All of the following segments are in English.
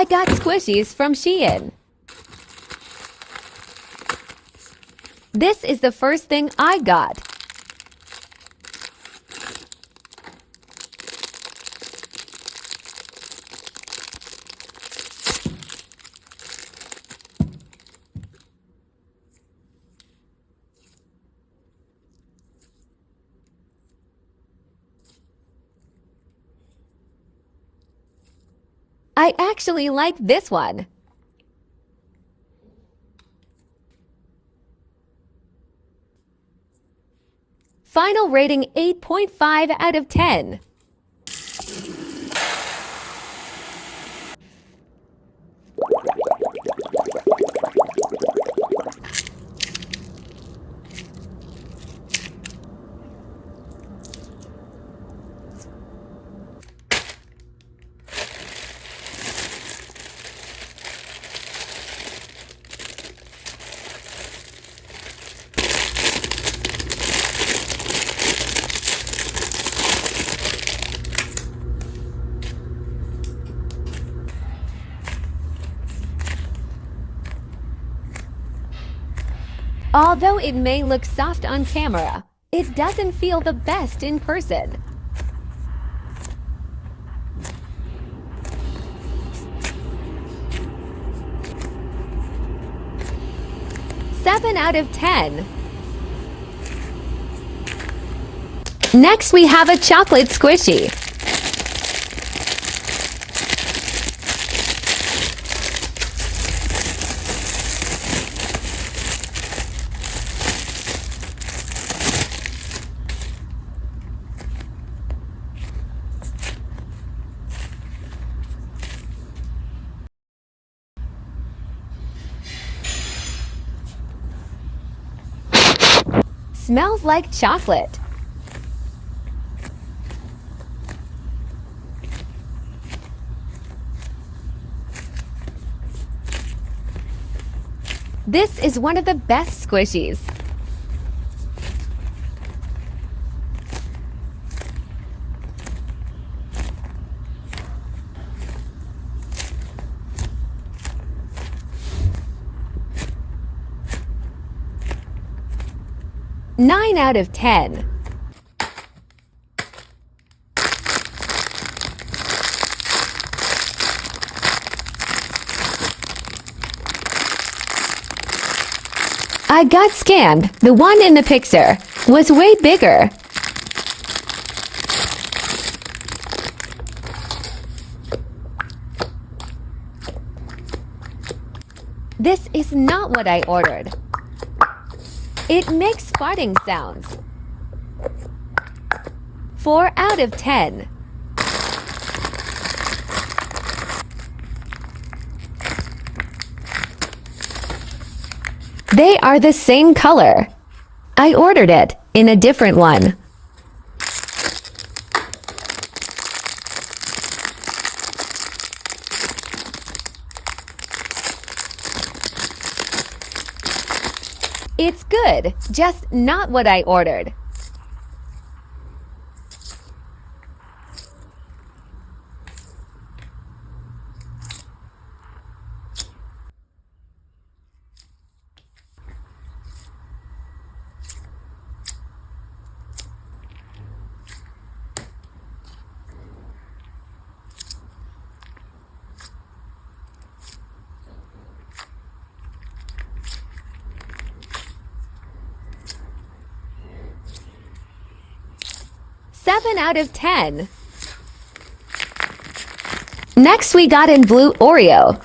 I got squishies from Shein. This is the first thing I got. I actually like this one. Final rating 8.5 out of 10. Although it may look soft on camera, it doesn't feel the best in person. Seven out of 10. Next, we have a chocolate squishy. Smells like chocolate. This is one of the best squishies. Nine out of 10. I got scammed. The one in the picture was way bigger. This is not what I ordered. It makes farting sounds. 4 out of 10. They are the same color. I ordered it in a different one. It's good, just not what I ordered. Seven out of 10. Next, we got in blue Oreo.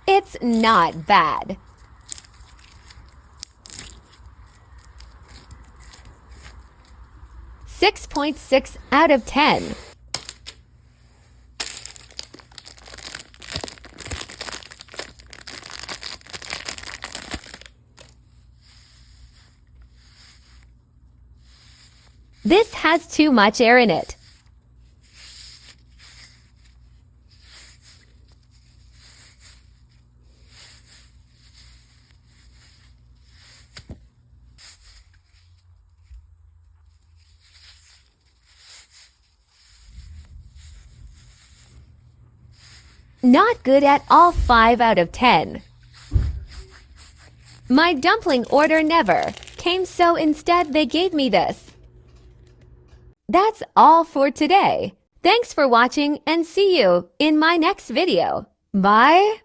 It's not bad. 6.6 out of 10. This has too much air in it. Not good at all. 5 out of 10. My dumpling order never came, so instead they gave me this. That's all for today. Thanks for watching and see you in my next video. Bye!